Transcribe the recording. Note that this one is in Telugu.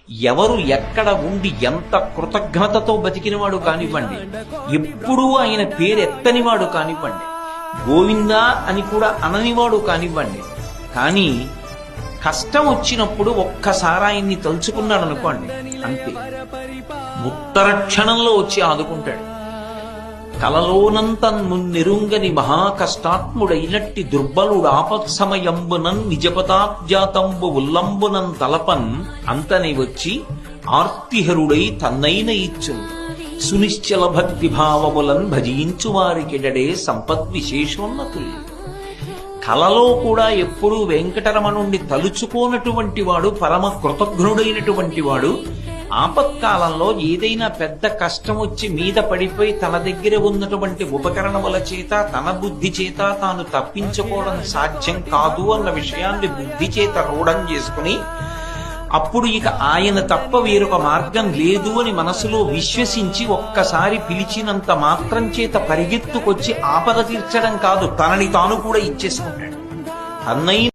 ఎవరు ఎక్కడ ఉండి ఎంత కృతజ్ఞతతో బతికినవాడు కానివ్వండి, ఎప్పుడూ ఆయన పేరెత్తనివాడు కానివ్వండి, గోవిందా అని కూడా అననివాడు కానివ్వండి, కానీ కష్టం వచ్చినప్పుడు ఒక్కసారి ఆయన్ని తలుచుకున్నాడు అనుకోండి, అంతే ఉత్తర క్షణంలో వచ్చి ఆదుకుంటాడు. కలలోనంత నెరుంగని మహాకష్టాత్ముడైనట్టి దుర్బలుడు ఆపత్సమయంబునన్ నిజపతాబ్జాతంబు ఉల్లంబునం తలపన్ అంతని వచ్చి ఆర్తిహరుడై తన్నైన ఇచ్చును సునిశ్చల భక్తి భావములన్ భజించు వారికిడడే సంపద్విశేషోన్నతులు. కలలో కూడా ఎప్పుడూ వెంకటరమణుణ్ణి తలుచుకోనటువంటి వాడు, పరమ కృతజ్ఞుడైనటువంటి వాడు, ఆపత్కాలంలో ఏదైనా పెద్ద కష్టం వచ్చి మీద పడిపోయి తన దగ్గర ఉన్నటువంటి ఉపకరణముల చేత తన బుద్ధి చేత తాను తప్పించుకోవడం సాధ్యం కాదు అన్న విషయాన్ని బుద్ధి చేత రూఢం చేసుకుని అప్పుడు ఇక ఆయన తప్ప వేరొక మార్గం లేదు అని మనసులో విశ్వసించి ఒక్కసారి పిలిచినంత మాత్రం చేత పరిగెత్తుకొచ్చి ఆపద తీర్చడం కాదు, తనని తాను కూడా ఇచ్చేసుకుంటాడు. అన్నయ్య